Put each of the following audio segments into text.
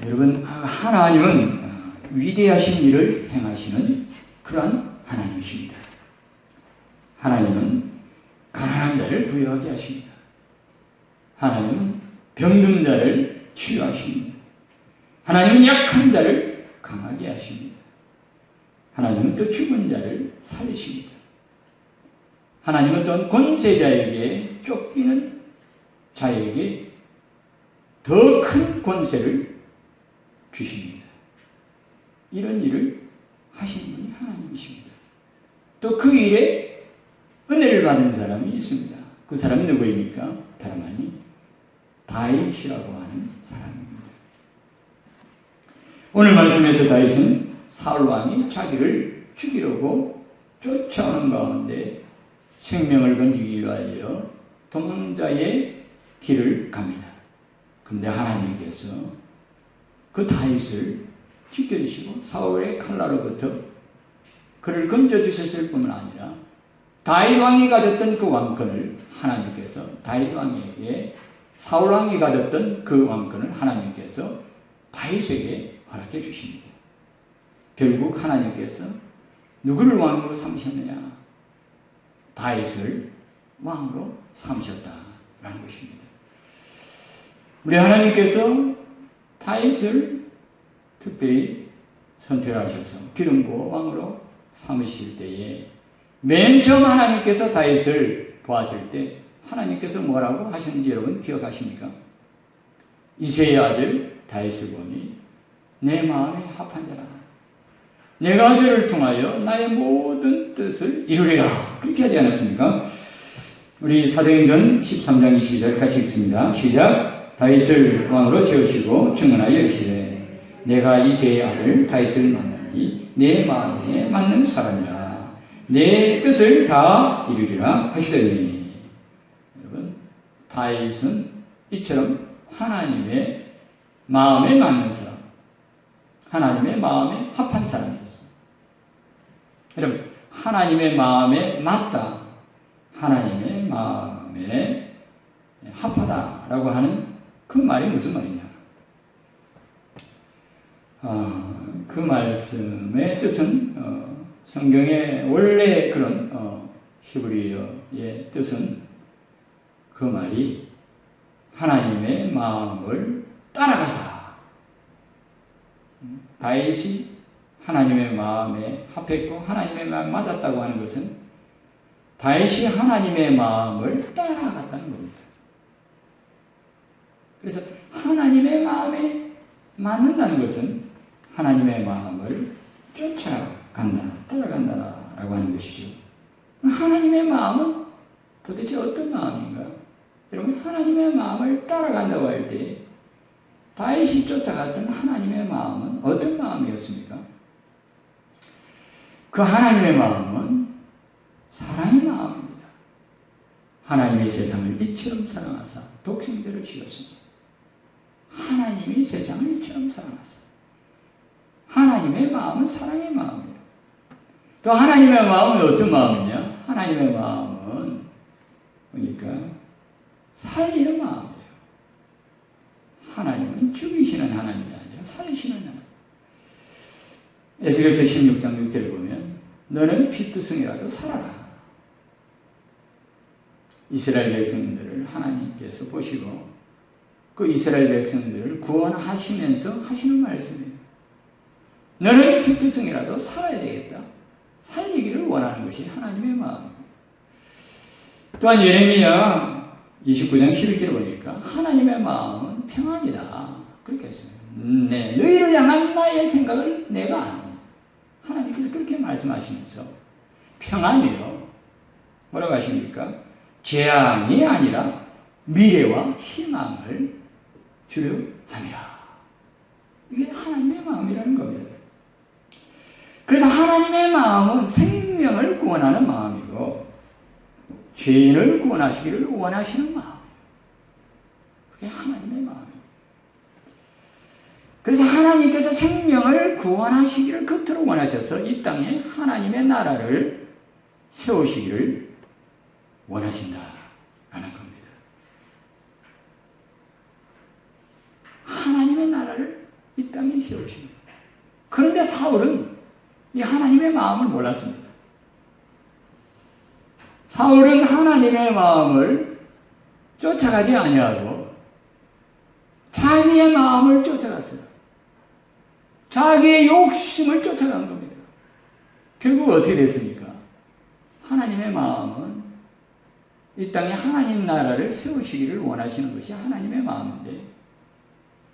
여러분, 하나님은 위대하신 일을 행하시는 그러한 하나님이십니다. 하나님은 가난한 자를 부유하게 하십니다. 하나님은 병든 자를 치유하십니다. 하나님은 약한 자를 강하게 하십니다. 하나님은 또 죽은 자를 살리십니다. 하나님은 또한 권세자에게 쫓기는 자에게 더 큰 권세를 주십니다. 이런 일을 하시는 분이 하나님이십니다. 또 그 일에 은혜를 받은 사람이 있습니다. 그 사람이 누구입니까? 다름 아닌 다윗이라고 하는 사람입니다. 오늘 말씀에서 다윗은 사울 왕이 자기를 죽이려고 쫓아오는 가운데 생명을 건지기 위하여 도망자의 길을 갑니다. 그런데 하나님께서 그 다윗을 지켜주시고 사울의 칼날로부터 그를 건져주셨을 뿐만 아니라 다윗 왕이 가졌던 그 왕권을 하나님께서 다윗 왕에게 사울 왕이 가졌던 그 왕권을 하나님께서 다윗에게 허락해 주십니다. 결국 하나님께서 누구를 왕으로 삼으셨느냐? 다윗을 왕으로 삼으셨다라는 것입니다. 우리 하나님께서 다윗을 특별히 선택하셔서 기름 부어 왕으로 삼으실 때에 맨 처음 하나님께서 다윗을 보았을 때 하나님께서 뭐라고 하셨는지 여러분 기억하십니까? 이새의 아들 다윗을 보니 내 마음에 합한 자라. 내가 저를 통하여 나의 모든 뜻을 이루리라. 그렇게 하지 않았습니까? 우리 사도행전 13장 22절 같이 읽습니다. 시작. 다윗을 왕으로 세우시고 증언하여 이르시되 내가 이새의 아들 다윗을 만나니 내 마음에 맞는 사람이라. 내 뜻을 다 이루리라 하시더니 여러분 다윗은 이처럼 하나님의 마음에 맞는 사람, 하나님의 마음에 합한 사람이었습니다. 여러분 하나님의 마음에 맞다, 하나님의 마음에 합하다라고 하는 그 말이 무슨 말이냐? 그 말씀의 뜻은 성경의 원래 그런 히브리어의 뜻은 그 말이 하나님의 마음을 따라가다. 다윗이 하나님의 마음에 합했고 하나님의 마음에 맞았다고 하는 것은 다윗이 하나님의 마음을 따라갔다는 겁니다. 그래서 하나님의 마음에 맞는다는 것은 하나님의 마음을 쫓아간다, 따라간다라고 하는 것이죠. 하나님의 마음은 도대체 어떤 마음인가? 여러분 하나님의 마음을 따라간다고 할 때 다윗이 쫓아갔던 하나님의 마음은 어떤 마음이었습니까? 그 하나님의 마음은 사랑의 마음입니다. 하나님이 세상을 이처럼 사랑하사 독생자를 주셨습니다. 하나님이 세상을 이처럼 사랑하사. 하나님의 마음은 사랑의 마음이에요. 또 하나님의 마음은 어떤 마음이냐? 하나님의 마음은 그러니까 살리는 마음이에요. 하나님은 죽이시는 하나님이 아니라 살리시는 하나님. 에스겔서 16장 6절을 보면 너는 피투성이라도 살아라. 이스라엘 백성들을 하나님께서 보시고 그 이스라엘 백성들을 구원하시면서 하시는 말씀이에요. 너는 피투성이라도 살아야 되겠다. 살리기를 원하는 것이 하나님의 마음입니다. 또한 예레미야 29장 11절을 보니까 하나님의 마음은 평안이다. 그렇게 했어요. 네, 너희를 향한 나의 생각을 내가 아노. 하나님께서 그렇게 말씀하시면서 평안이요. 뭐라고 하십니까? 재앙이 아니라 미래와 희망을 주려 함이라. 이게 하나님의 마음이라는 겁니다. 그래서 하나님의 마음은 생명을 구원하는 마음이고 죄인을 구원하시기를 원하시는 마음. 그게 하나님의 마음입니다. 그래서 하나님께서 생명을 구원하시기를 그토록 원하셔서 이 땅에 하나님의 나라를 세우시기를 원하신다라는 겁니다. 하나님의 나라를 이 땅에 세우십니다. 그런데 사울은 이 하나님의 마음을 몰랐습니다. 사울은 하나님의 마음을 쫓아가지 아니하고 자기의 마음을 쫓아갔어요. 자기의 욕심을 쫓아간 겁니다. 결국 어떻게 됐습니까? 하나님의 마음은 이 땅에 하나님 나라를 세우시기를 원하시는 것이 하나님의 마음인데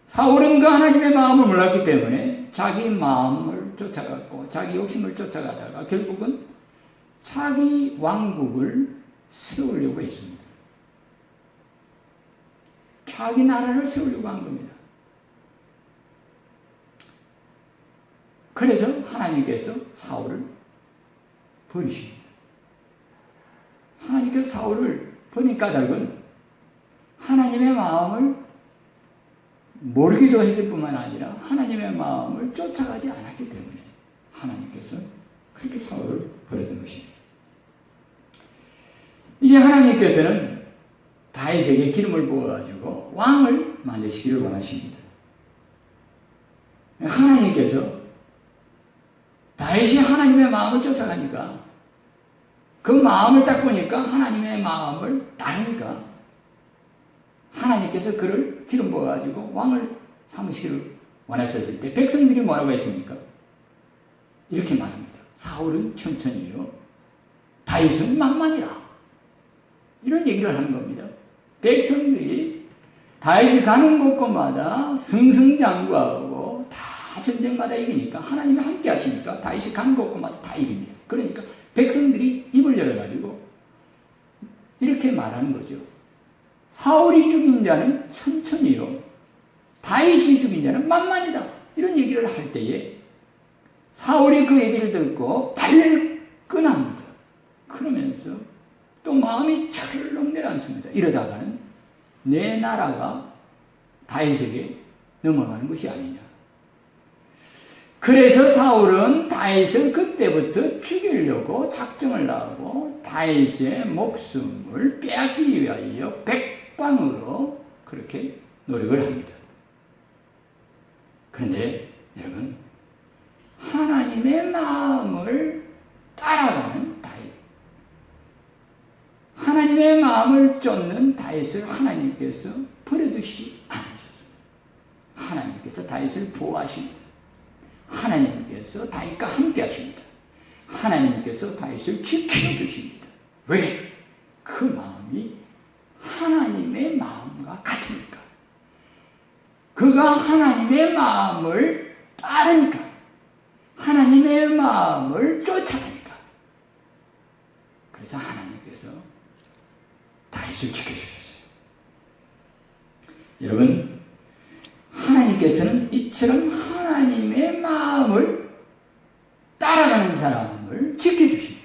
사울은 그 하나님의 마음을 몰랐기 때문에 자기 마음을 쫓아갔고 자기 욕심을 쫓아가다가 결국은 자기 왕국을 세우려고 했습니다. 자기 나라를 세우려고 한 겁니다. 그래서 하나님께서 사울을 버리십니다. 하나님께서 사울을 버린 까닭은 하나님의 마음을 모르기도 했을 뿐만 아니라 하나님의 마음을 쫓아가지 않았기 때문에 하나님께서 그렇게 사울을 버렸던 것입니다. 이제 하나님께서는 다윗에게 기름을 부어가지고 왕을 만드시기를 원하십니다. 하나님께서 다윗이 하나님의 마음을 쫓아가니까 그 마음을 딱 보니까 하나님의 마음을 따르니까 하나님께서 그를 기름 부어가지고 왕을 삼으시기를 원하셨을 때 백성들이 뭐라고 했습니까? 이렇게 말합니다. 사울은 천천히요, 다윗은 만만이라. 이런 얘기를 하는 겁니다. 백성들이 다윗이 가는 곳곳마다 승승장구하고 다 전쟁마다 이기니까 하나님이 함께 하시니까 다윗이 가는 곳곳마다 다 이깁니다. 그러니까 백성들이 입을 열어가지고 이렇게 말하는 거죠. 사울이 죽인 자는 천천히요, 다윗이 죽인 자는 만만이다. 이런 얘기를 할 때에 사울이 그 얘기를 듣고 발끈합니다. 그러면서 또 마음이 철렁 내려앉습니다. 이러다가는 내 나라가 다윗에게 넘어가는 것이 아니냐. 그래서 사울은 다윗을 그때부터 죽이려고 작정을 하고 다윗의 목숨을 빼앗기 위하여 백방으로 그렇게 노력을 합니다. 그런데 여러분, 하나님의 마음을 따라가는 다윗, 하나님의 마음을 쫓는 다윗을 하나님께서 버려두시지 않으셨습니다. 하나님께서 다윗을 보호하십니다. 하나님께서 다윗과 함께 하십니다. 하나님께서 다윗을 지켜주십니다. 왜? 그 마음이 하나님의 마음과 같으니까. 그가 하나님의 마음을 따르니까. 하나님의 마음을 쫓아가니까. 그래서 하나님께서 다윗을 지켜주셨어요. 여러분, 하나님께서는 이처럼 하나님의 마음을 따라가는 사람을 지켜주십니다.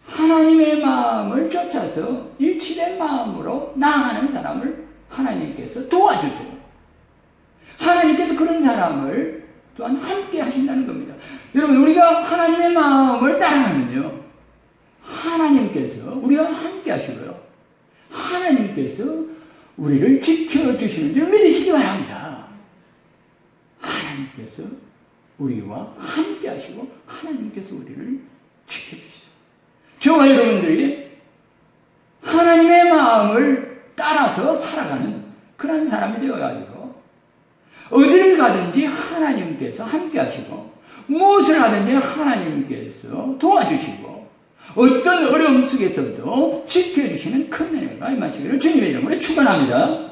하나님의 마음을 쫓아서 일치된 마음으로 나아가는 사람을 하나님께서 도와주세요. 하나님께서 그런 사람을 또한 함께 하신다는 겁니다. 여러분, 우리가 하나님의 마음을 따라가면요, 하나님께서 우리와 함께 하시고요, 하나님께서 우리를 지켜주시는 줄 믿으시기 바랍니다. 하나님께서 우리와 함께 하시고 하나님께서 우리를 지켜주시죠. 저와 여러분들이 하나님의 마음을 따라서 살아가는 그런 사람이 되어가지고 어디를 가든지 하나님께서 함께 하시고 무엇을 하든지 하나님께서 도와주시고 어떤 어려움 속에서도 지켜주시는 큰 은혜가 임하시기를 주님의 이름으로 축원합니다.